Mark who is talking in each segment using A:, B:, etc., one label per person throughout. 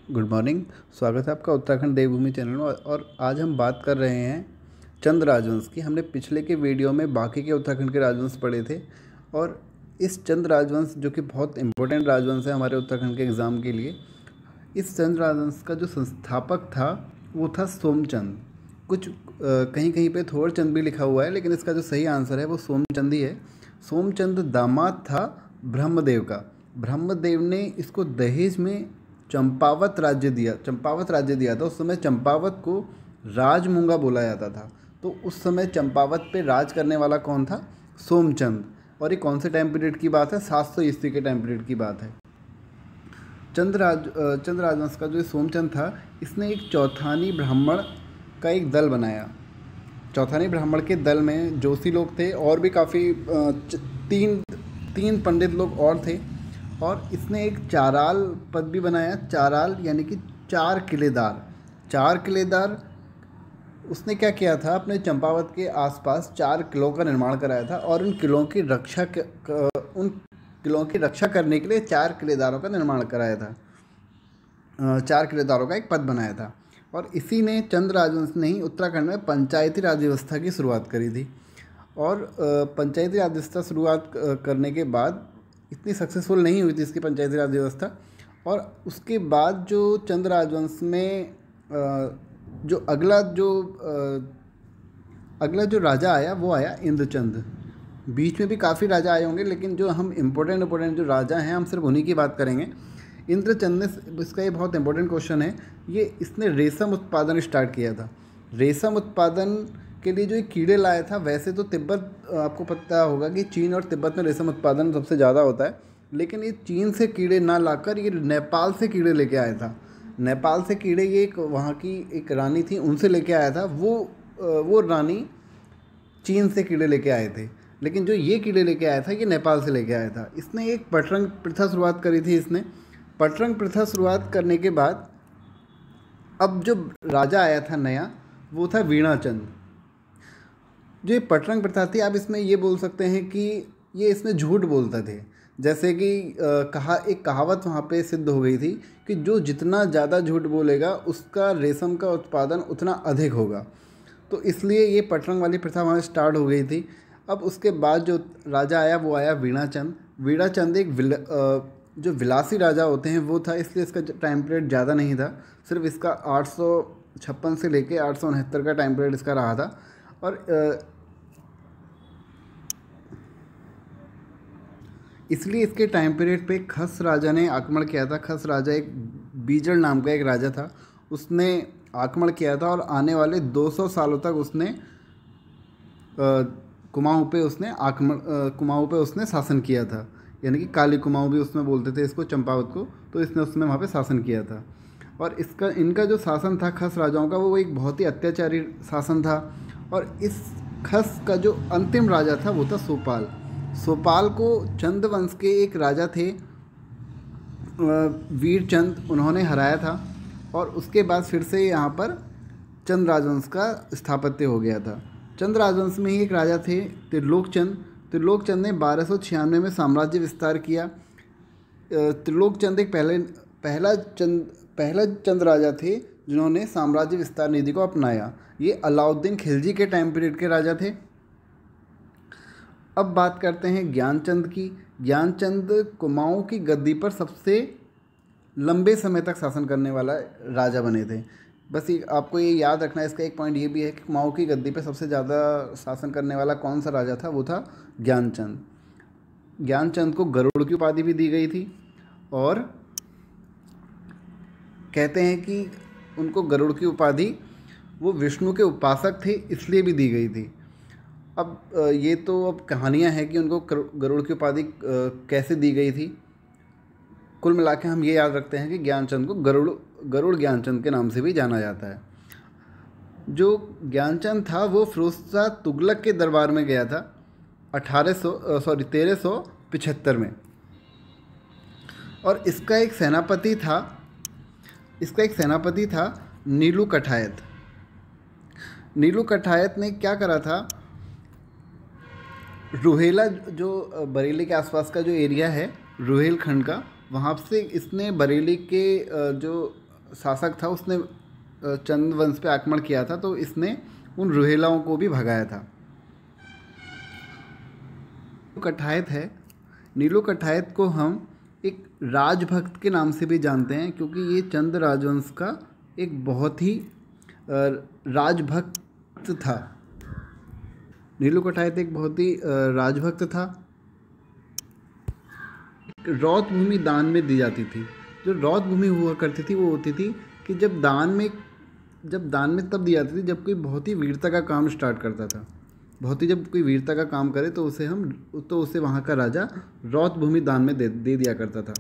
A: Good morning. स्वागत है आपका उत्तराखंड देवभूमि चैनल में। और आज हम बात कर रहे हैं चंद राजवंश की। हमने पिछले के वीडियो में बाकी के उत्तराखंड के राजवंश पढ़े थे और इस चंद राजवंश जो कि बहुत इम्पोर्टेंट राजवंश है हमारे उत्तराखंड के एग्ज़ाम के लिए, इस चंद राजवंश का जो संस्थापक था वो था सोमचंद। कुछ कहीं कहीं पे थोरचंद भी लिखा हुआ है, लेकिन इसका जो सही आंसर है वो सोमचंद ही है। सोमचंद दामाद था ब्रह्मदेव का। ब्रह्मदेव ने इसको दहेज में चंपावत राज्य दिया था। उस समय चंपावत को राजमूंगा बोला जाता था। तो उस समय चंपावत पे राज करने वाला कौन था? सोमचंद। और ये कौन से टाइम पीरियड की बात है? 700 ईस्वी के टाइम पीरियड की बात है। चंद राजवंश का जो सोमचंद था, इसने एक चौथानी ब्राह्मण का एक दल बनाया। चौथानी ब्राह्मण के दल में जोशी लोग थे और भी काफ़ी तीन पंडित लोग और थे। और इसने एक चाराल पद भी बनाया। चाराल यानी कि चार किलेदार। उसने क्या किया था, अपने चंपावत के आसपास 4 किलों का निर्माण कराया था और उन किलों की रक्षा करने के लिए 4 किलेदारों का निर्माण कराया था। 4 किलेदारों का एक पद बनाया था। और इसी ने चंद राजवंश ने ही उत्तराखंड में पंचायती राज व्यवस्था की शुरुआत करी थी। और पंचायती राज व्यवस्था शुरुआत करने के बाद इतनी सक्सेसफुल नहीं हुई थी इसकी पंचायती राज व्यवस्था। और उसके बाद जो चंद राजवंश में जो अगला जो राजा आया वो आया इंद्रचंद। बीच में भी काफ़ी राजा आए होंगे, लेकिन जो हम इम्पोर्टेंट जो राजा हैं हम सिर्फ उन्हीं की बात करेंगे। इंद्रचंद ने, इसका ये बहुत इंपॉर्टेंट क्वेश्चन है, इसने रेशम उत्पादन स्टार्ट किया था। रेशम उत्पादन के लिए जो ये कीड़े लाया था, वैसे तो तिब्बत, आपको पता होगा कि चीन और तिब्बत में रेशम उत्पादन सबसे ज़्यादा होता है, लेकिन ये चीन से कीड़े ना लाकर ये नेपाल से कीड़े लेके आया था। नेपाल से कीड़े, ये एक वहाँ की एक रानी थी, उनसे लेके आया था। वो रानी चीन से कीड़े लेके आए थे, लेकिन जो ये कीड़े लेके आया था ये नेपाल से लेके आया था। इसने एक पटरंग प्रथा शुरुआत करी थी। इसने पटरंग प्रथा शुरुआत करने के बाद अब जो राजा आया था नया, वो था वीणाचंद। जो ये पटरंग प्रथा थी, आप इसमें ये बोल सकते हैं कि ये इसमें झूठ बोलते थे। जैसे कि एक कहावत वहाँ पे सिद्ध हो गई थी कि जो जितना ज़्यादा झूठ बोलेगा उसका रेशम का उत्पादन उतना अधिक होगा। तो इसलिए ये पटरंग वाली प्रथा वहाँ स्टार्ट हो गई थी। अब उसके बाद जो राजा आया वो आया वीणाचंद। वीणाचंद जो विलासी राजा होते हैं वो था, इसलिए इसका टाइम पीरियड ज़्यादा नहीं था। सिर्फ इसका 856 से लेके 869 का टाइम पीरियड इसका रहा था। और इसलिए इसके टाइम पीरियड पे खस राजा ने आक्रमण किया था। खस राजा एक बीजड़ नाम का एक राजा था, उसने आक्रमण किया था और आने वाले 200 सालों तक उसने कुमाऊँ पे उसने शासन किया था। यानी कि काली कुमाऊँ भी उसमें बोलते थे इसको, चंपावत को। तो इसने उसमें वहाँ पे शासन किया था। और इनका जो शासन था खस राजाओं का, वो एक बहुत ही अत्याचारी शासन था। और इस खस का जो अंतिम राजा था वो था सोपाल। सोपाल को चंद वंश के एक राजा थे वीरचंद, उन्होंने हराया था। और उसके बाद फिर से यहाँ पर चंद राजवंश का स्थापत्य हो गया था। चंद राजवंश में ही एक राजा थे त्रिलोकचंद ने 1296 में साम्राज्य विस्तार किया। त्रिलोकचंद एक पहला चंद राजा थे जिन्होंने साम्राज्य विस्तार नीति को अपनाया। ये अलाउद्दीन खिलजी के टाइम पीरियड के राजा थे। अब बात करते हैं ज्ञानचंद की। ज्ञानचंद कुमाऊँ की गद्दी पर सबसे लंबे समय तक शासन करने वाला राजा बने थे। बस आपको ये याद रखना है। इसका एक पॉइंट ये भी है कि कुमाऊँ की गद्दी पर सबसे ज़्यादा शासन करने वाला कौन सा राजा था, वो था ज्ञानचंद। ज्ञानचंद को गरुड़ की उपाधि भी दी गई थी और कहते हैं कि उनको गरुड़ की उपाधि, वो विष्णु के उपासक थे इसलिए भी दी गई थी। अब ये तो अब कहानियाँ हैं कि उनको गरुड़ की उपाधि कैसे दी गई थी। कुल मिला के हम ये याद रखते हैं कि ज्ञानचंद को गरुड़ ज्ञानचंद के नाम से भी जाना जाता है। जो ज्ञानचंद था वो फिरोजशाह तुगलक के दरबार में गया था 1375 में। और इसका एक सेनापति था नीलू कठायत। नीलू कठायत ने क्या करा था, रुहेला जो बरेली के आसपास का जो एरिया है रुहेलखंड का, वहाँ से इसने बरेली के जो शासक था उसने चंद वंश पे आक्रमण किया था, तो इसने उन रुहेलाओं को भी भगाया था। कठायत है, नीलो कठायत को हम एक राजभक्त के नाम से भी जानते हैं, क्योंकि ये चंद राजवंश का एक बहुत ही राजभक्त था। नीलो कठायत एक बहुत ही राजभक्त था। रौत भूमि दान में दी जाती थी। जो रौत भूमि हुआ करती थी वो होती थी कि जब दान में तब दी जाती थी जब कोई बहुत ही वीरता का काम स्टार्ट करता था। जब कोई वीरता का काम करे तो उसे वहाँ का राजा रौत भूमि दान में दे दिया करता था।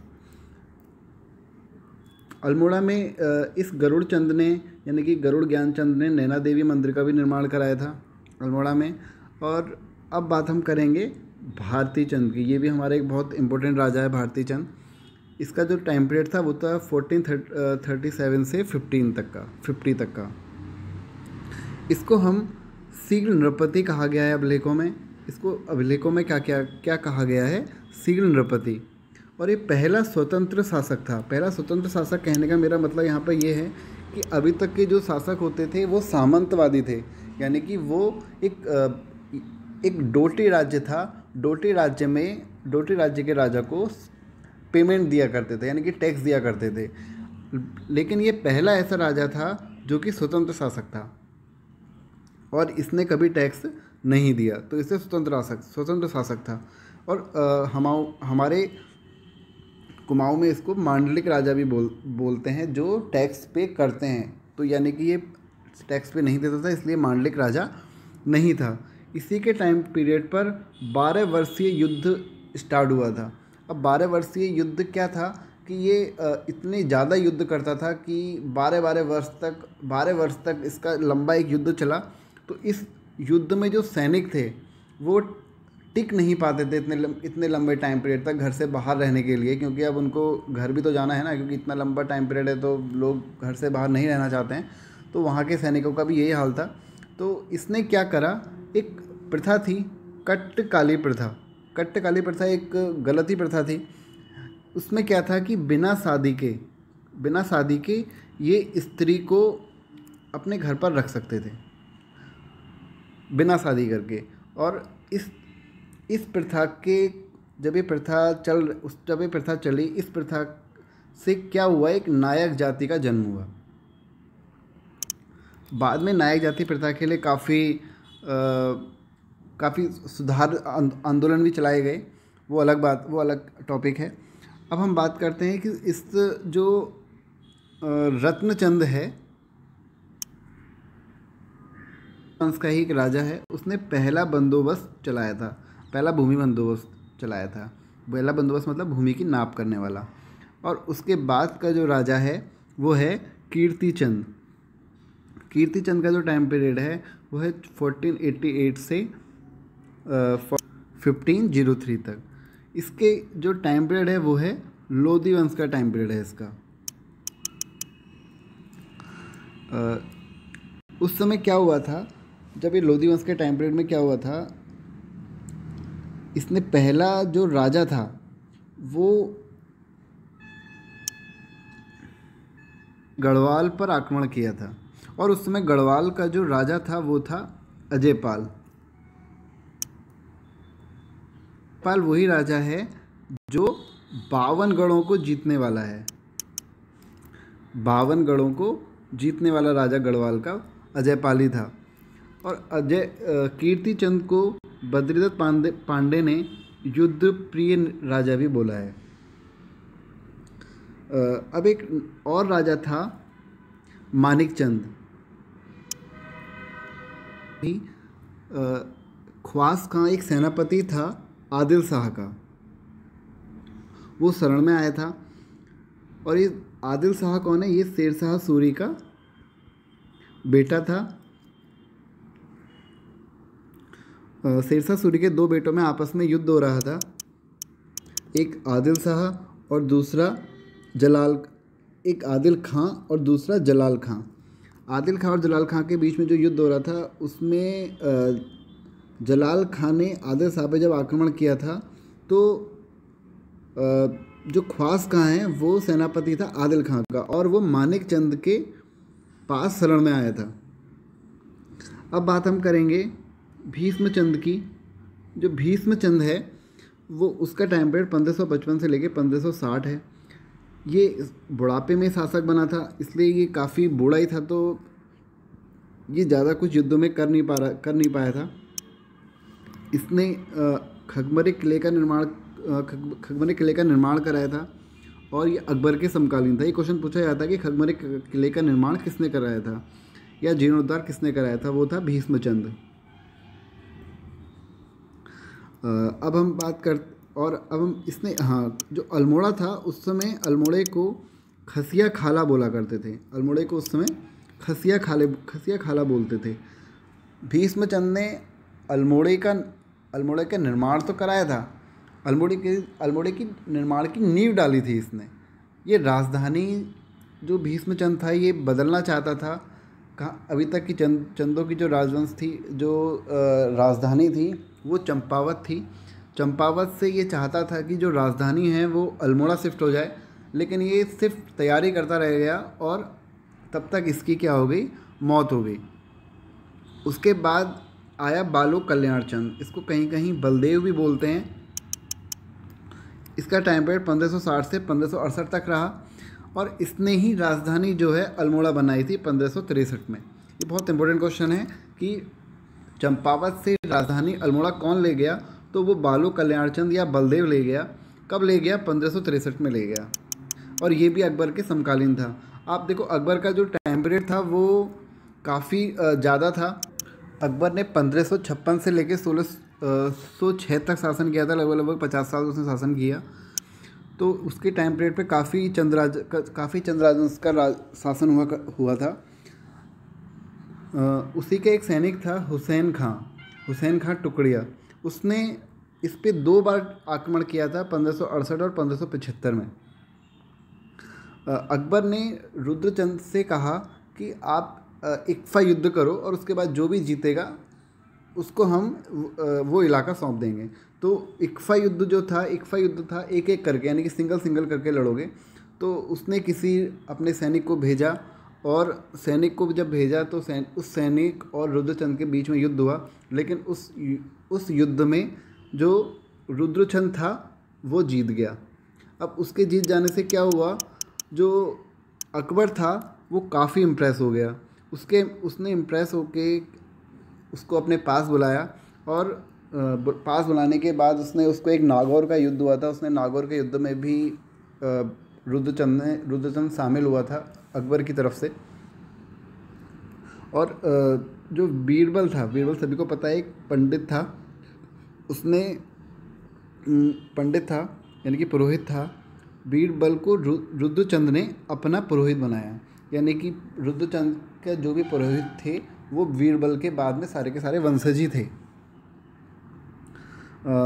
A: अल्मोड़ा में इस गरुड़ चंद ने, यानी कि गरुड़ ज्ञानचंद ने, नैना देवी मंदिर का भी निर्माण कराया था अल्मोड़ा में। और अब बात हम करेंगे भारती चंद की। ये भी हमारा एक बहुत इम्पोर्टेंट राजा है भारती चंद। इसका जो टाइम पीरियड था वो था 1437 से 50 तक का। इसको हम शीघ्र नृपति कहा गया है अभिलेखों में। इसको अभिलेखों में क्या कहा गया है? शीघ्र नृपति। और ये पहला स्वतंत्र शासक था। पहला स्वतंत्र शासक कहने का मेरा मतलब यहाँ पर ये है कि अभी तक के जो शासक होते थे वो सामंतवादी थे, यानी कि वो एक डोटी राज्य था। डोटी राज्य के राजा को पेमेंट दिया करते थे, यानी कि टैक्स दिया करते थे। लेकिन ये पहला ऐसा राजा था जो कि स्वतंत्र शासक था और इसने कभी टैक्स नहीं दिया, तो इससे स्वतंत्र शासक था। और हमारे कुमाऊं में इसको मांडलिक राजा भी बोलते हैं, जो टैक्स पे करते हैं। तो यानी कि ये टैक्स पे नहीं देता था, इसलिए मांडलिक राजा नहीं था। इसी के टाइम पीरियड पर 12 वर्षीय युद्ध स्टार्ट हुआ था। अब 12 वर्षीय युद्ध क्या था कि ये इतने ज़्यादा युद्ध करता था कि 12 वर्ष तक इसका लंबा एक युद्ध चला। तो इस युद्ध में जो सैनिक थे वो टिक नहीं पाते थे इतने लंबे टाइम पीरियड तक घर से बाहर रहने के लिए, क्योंकि अब उनको घर भी तो जाना है ना, क्योंकि इतना लंबा टाइम पीरियड है तो लोग घर से बाहर नहीं रहना चाहते हैं। तो वहाँ के सैनिकों का भी यही हाल था। तो इसने क्या करा, एक प्रथा थी कट्टकाली प्रथा। कट्टकाली प्रथा एक गलत ही प्रथा थी। उसमें क्या था कि बिना शादी के ये स्त्री को अपने घर पर रख सकते थे बिना शादी करके। और इस प्रथा के जब ये प्रथा चली, इस प्रथा से क्या हुआ, एक नायक जाति का जन्म हुआ। बाद में नायक जाति प्रथा के लिए काफ़ी सुधार आंदोलन भी चलाए गए, वो अलग टॉपिक है। अब हम बात करते हैं कि इस जो रत्नचंद है, वंश का ही एक राजा है, उसने पहला भूमि बंदोबस्त चलाया था। पहला बंदोबस्त मतलब भूमि की नाप करने वाला। और उसके बाद का जो राजा है वो है कीर्तिचंद। कीर्तिचंद का जो टाइम पीरियड है वो है 1488 से 1503 तक। इसके जो टाइम पीरियड है वो है लोधी वंश का टाइम पीरियड है इसका। उस समय क्या हुआ था, जब ये लोधी वंश के टाइम पीरियड में क्या हुआ था, इसने पहला जो राजा था वो गढ़वाल पर आक्रमण किया था। और उस समय गढ़वाल का जो राजा था वो था अजयपाल। वही राजा है जो 52 गढ़ों को जीतने वाला है। 52 गढ़ों को जीतने वाला राजा गढ़वाल का अजयपाल ही था। और कीर्तिचंद को बद्रीदत्त पांडे ने युद्ध प्रिय राजा भी बोला है। अब एक और राजा था मानिकचंद। ख्वास खां एक सेनापति था आदिल शाह का, वो शरण में आया था। और ये आदिल शाह कौन है? ये शेर शाह सूरी का बेटा था। शेर शाह सूरी के 2 बेटों में आपस में युद्ध हो रहा था, एक आदिल शाह और दूसरा एक आदिल खां और दूसरा जलाल खां। आदिल खां और जलाल खां के बीच में जो युद्ध हो रहा था उसमें जलाल खां ने आदिल शाह पे जब आक्रमण किया था तो जो ख्वास खां है वो सेनापति था आदिल खां का, और वो मानिक चंद के पास शरण में आया था। अब बात हम करेंगे भीष्म चंद की। जो भीष्म चंद है वो उसका टाइम पीरियड 1555 से लेके 1560 है। ये बुढ़ापे में शासक बना था, इसलिए ये काफ़ी बूढ़ा ही था, तो ये ज़्यादा कुछ युद्धों में कर नहीं पाया था। इसने खगमरी किले का निर्माण कराया था, और ये अकबर के समकालीन था। ये क्वेश्चन पूछा जाता है कि खगमरी किले का निर्माण किसने कराया था या जीर्णोद्धार किसने कराया था, वो था भीष्मचंद। अब हम बात कर और अब हम इसने जो अल्मोड़ा था उस समय अल्मोड़े को खसिया खाला बोला करते थे। अल्मोड़े को उस समय खसिया खाला बोलते थे। भीष्मचंद ने अल्मोड़े का निर्माण तो कराया था, अल्मोड़े की निर्माण की नींव डाली थी इसने। ये राजधानी जो भीष्मचंद था ये बदलना चाहता था। कहाँ अभी तक की चंदों की जो राजवंश थी, जो राजधानी थी वो चंपावत थी। चंपावत से ये चाहता था कि जो राजधानी है वो अल्मोड़ा शिफ्ट हो जाए, लेकिन ये सिर्फ तैयारी करता रह गया और तब तक इसकी क्या हो गई, मौत हो गई। उसके बाद आया बालो कल्याण चंद, इसको कहीं कहीं बलदेव भी बोलते हैं। इसका टाइम पीरियड 1560 से 1568 तक रहा, और इसने ही राजधानी जो है अल्मोड़ा बनाई थी 1563 में। ये बहुत इंपॉर्टेंट क्वेश्चन है कि चंपावत से राजधानी अल्मोड़ा कौन ले गया, तो वो बालो कल्याण चंद या बलदेव ले गया। कब ले गया, 1563 में ले गया, और ये भी अकबर के समकालीन था। आप देखो अकबर का जो टाइम पीरियड था वो काफ़ी ज़्यादा था। अकबर ने 1556 से लेकर 1606 तक शासन किया था, लगभग 50 साल उसने शासन किया। तो उसके टाइम पीरियड पे काफ़ी चंद्रराज का शासन हुआ था। उसी का एक सैनिक था हुसैन खां टुकड़िया। उसने इस पे 2 बार आक्रमण किया था, 1568 और 1575 में। अकबर ने रुद्रचंद से कहा कि आप इक्फा युद्ध करो, और उसके बाद जो भी जीतेगा उसको हम वो इलाका सौंप देंगे। तो इक्फा युद्ध था एक एक करके, यानी कि सिंगल करके लड़ोगे। तो उसने किसी अपने सैनिक को भेजा, और सैनिक को जब भेजा तो उस सैनिक और रुद्रचंद के बीच में युद्ध हुआ। लेकिन उस युद्ध में जो रुद्रचंद था वो जीत गया। अब उसके जीत जाने से क्या हुआ, जो अकबर था वो काफ़ी इम्प्रेस हो गया। उसने इम्प्रेस होके उसको अपने पास बुलाया, और पास बुलाने के बाद उसको एक नागौर का युद्ध हुआ था। उसने नागौर के युद्ध में भी रुद्रचंद शामिल हुआ था अकबर की तरफ से। और जो बीरबल सभी को पता है, एक पंडित था, यानी कि पुरोहित था। बीरबल को रुद्रचंद ने अपना पुरोहित बनाया, यानी कि रुद्रचंद के जो भी पुरोहित थे वो बीरबल के बाद में सारे के सारे वंशज ही थे।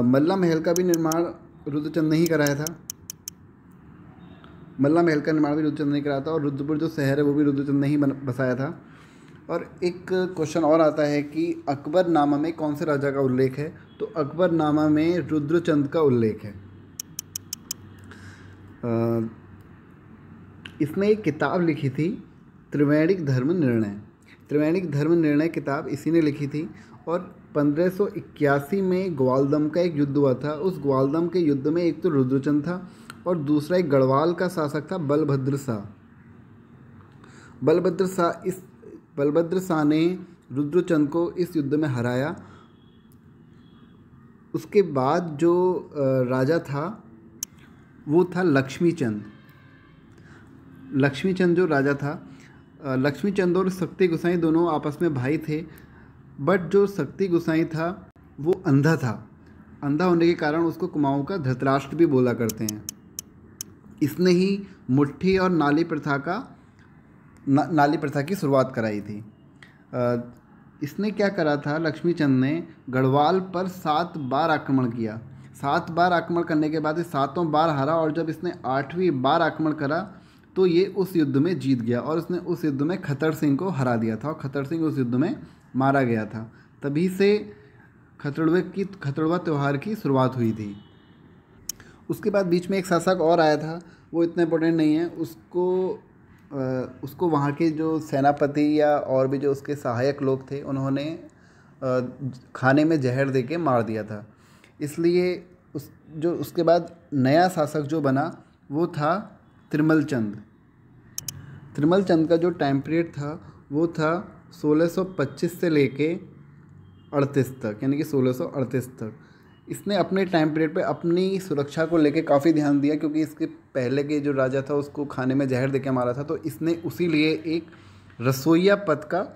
A: मल्ला महल का भी निर्माण रुद्रचंद ने ही कराया था। और रुद्रपुर जो शहर है वो भी रुद्रचंद ने ही बसाया था। और एक क्वेश्चन और आता है कि अकबरनामा में कौन से राजा का उल्लेख है, तो अकबरनामा में रुद्रचंद का उल्लेख है। इसने एक किताब लिखी थी त्रिवेणिक धर्म निर्णय किताब इसी ने लिखी थी। और 1581 में ग्वालदम का एक युद्ध हुआ था। उस ग्वालदम के युद्ध में एक तो रुद्रचंद था और दूसरा एक गढ़वाल का शासक था बलभद्र शाह ने रुद्रचंद को इस युद्ध में हराया। उसके बाद जो राजा था वो था लक्ष्मीचंद जो राजा था। लक्ष्मीचंद और शक्ति गोसाई दोनों आपस में भाई थे, बट जो शक्ति गोसाई था वो अंधा था। अंधा होने के कारण उसको कुमाऊँ का धृतराष्ट्र भी बोला करते हैं। इसने ही मुट्ठी और नाली प्रथा की शुरुआत कराई थी। इसने क्या करा था, लक्ष्मीचंद ने गढ़वाल पर 7 बार आक्रमण किया। 7 बार आक्रमण करने के बाद ये 7 बार हारा, और जब इसने 8वीं बार आक्रमण करा तो ये उस युद्ध में जीत गया, और उसने उस युद्ध में खतर सिंह को हरा दिया था, और खतर सिंह उस युद्ध में मारा गया था। तभी से खतड़वा त्यौहार की शुरुआत हुई थी। उसके बाद बीच में एक शासक और आया था, वो इतना इम्पोर्टेंट नहीं है, उसको वहाँ के जो सेनापति या और भी जो उसके सहायक लोग थे उन्होंने खाने में जहर दे के मार दिया था। इसलिए उसके बाद नया शासक जो बना वो था त्रिमल चंद। त्रिमल चंद का जो टाइम पीरियड था वो था 1625 से लेके 38 तक, यानी कि 1638 तक। इसने अपने टाइम पीरियड पे अपनी सुरक्षा को लेके काफ़ी ध्यान दिया, क्योंकि इसके पहले के जो राजा था उसको खाने में जहर देके मारा था। तो इसने उसी लिए एक रसोइया पद का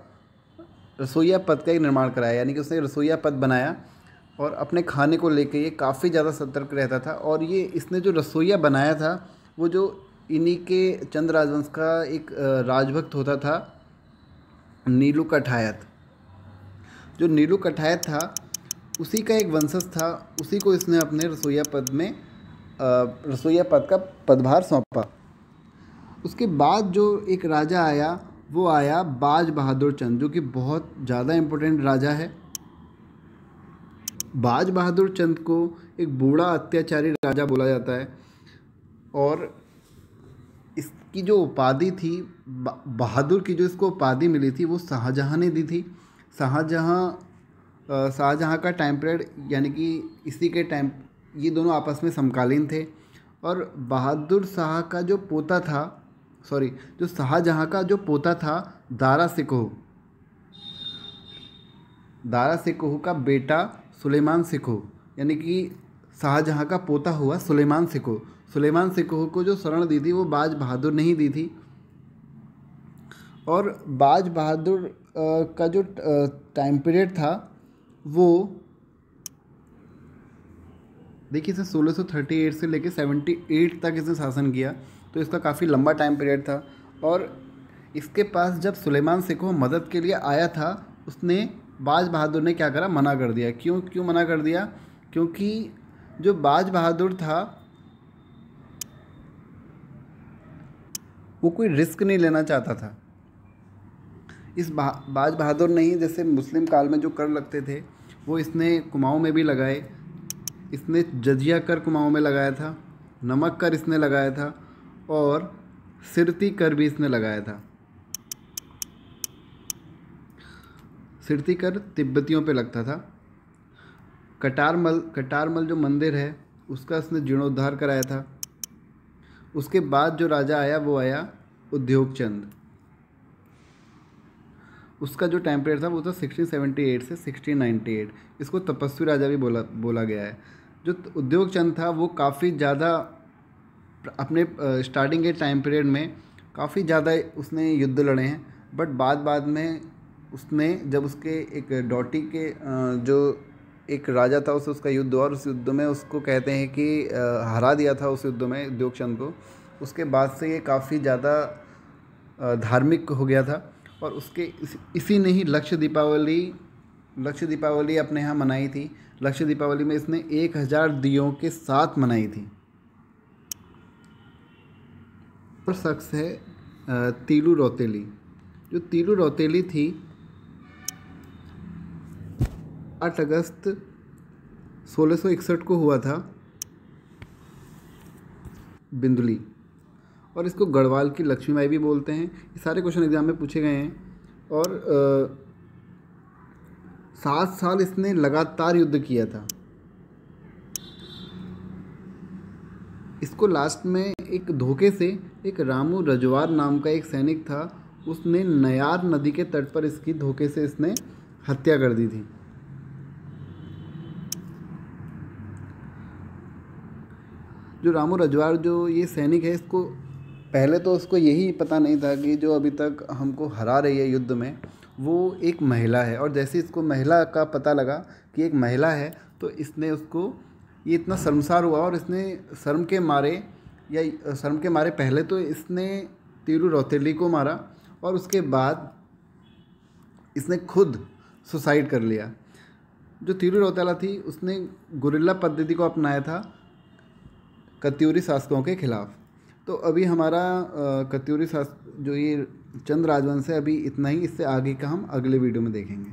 A: एक निर्माण कराया, यानी कि उसने रसोइया पद बनाया और अपने खाने को लेके ये काफ़ी ज़्यादा सतर्क रहता था। और ये इसने जो रसोइया बनाया था वो जो इन्हीं के चंद राजवंश का एक राजभक्त होता था, नीलू कठायत। जो नीलू कठायत था उसी का एक वंशज था, उसी को इसने अपने रसोइया पद का पदभार सौंपा। उसके बाद जो एक राजा आया वो आया बाज बहादुर चंद, जो कि बहुत ज़्यादा इम्पोर्टेंट राजा है। बाज बहादुर चंद को एक बूढ़ा अत्याचारी राजा बोला जाता है, और इसकी जो उपाधि थी बहादुर की, जो इसको उपाधि मिली थी वो शाहजहाँ ने दी थी। शाहजहाँ का टाइम पीरियड, यानी कि इसी के टाइम ये दोनों आपस में समकालीन थे। और बहादुर शाह का जो पोता था, जो शाहजहाँ का जो पोता था दारा शिकोह का बेटा सुलेमान शिकोह, यानी कि शाहजहाँ का पोता हुआ सुलेमान शिकोह को जो शरण दी थी वो बाज बहादुर ने ही दी थी। और बाज बहादुर का जो टाइम पीरियड था वो देखिए इसे 1638 से लेके 78 तक इसने शासन किया, तो इसका काफ़ी लंबा टाइम पीरियड था। और इसके पास जब सुलेमान शिकोह मदद के लिए आया था, उसने बाज बहादुर ने क्या करा, मना कर दिया। क्यों मना कर दिया? क्योंकि जो बाज बहादुर था वो कोई रिस्क नहीं लेना चाहता था। इस बाज बहादुर ने ही जैसे मुस्लिम काल में जो कर लगते थे वो इसने कुमाऊं में भी लगाए। इसने जजिया कर कुमाऊं में लगाया था, नमक कर इसने लगाया था, और सिरती कर भी इसने लगाया था। सिरती कर तिब्बतियों पे लगता था। कटारमल जो मंदिर है उसका इसने जीर्णोद्धार कराया था। उसके बाद जो राजा आया वो आया उद्योग चंद। उसका जो टाइम पीरियड था वो था 1678 से 1698। इसको तपस्वी राजा भी बोला गया है। जो उद्योग चंद था वो काफ़ी ज़्यादा अपने स्टार्टिंग के टाइम पीरियड में काफ़ी ज़्यादा उसने युद्ध लड़े हैं, बट बाद में उसने जब उसके एक डॉटी के जो एक राजा था उससे उसका युद्ध हुआ, और उस युद्ध में उसको कहते हैं कि हरा दिया था उस युद्ध में उद्योग चंद को। उसके बाद से ये काफ़ी ज़्यादा धार्मिक हो गया था, और उसके इसी ने ही लक्ष्य दीपावली अपने यहाँ मनाई थी। लक्ष्य दीपावली में इसने 1000 दियों के साथ मनाई थी। और शख्स है तीलू रौतेली। जो तीलू रौतेली थी 8 अगस्त 1661 को हुआ था बिंदुली, और इसको गढ़वाल की लक्ष्मी बाई भी बोलते हैं। ये सारे क्वेश्चन एग्जाम में पूछे गए हैं। और 7 साल इसने लगातार युद्ध किया था। इसको लास्ट में एक धोखे से एक रामू रजवार नाम का एक सैनिक था, उसने नयार नदी के तट पर इसकी धोखे से इसने हत्या कर दी थी। जो रामू रजवार जो ये सैनिक है, इसको पहले तो उसको यही पता नहीं था कि जो अभी तक हमको हरा रही है युद्ध में वो एक महिला है। और जैसे इसको महिला का पता लगा कि एक महिला है, तो इसने उसको ये इतना शर्मसार हुआ, और इसने शर्म के मारे पहले तो इसने तीलू रौतेली को मारा, और उसके बाद इसने खुद सुसाइड कर लिया। जो तीलू रौतेला थी उसने गुरिल्ला पद्धति को अपनाया था कत्यूरी शासकों के खिलाफ। तो अभी हमारा कत्यूरी जो ये चंद राजवंश है अभी इतना ही। इससे आगे का हम अगले वीडियो में देखेंगे।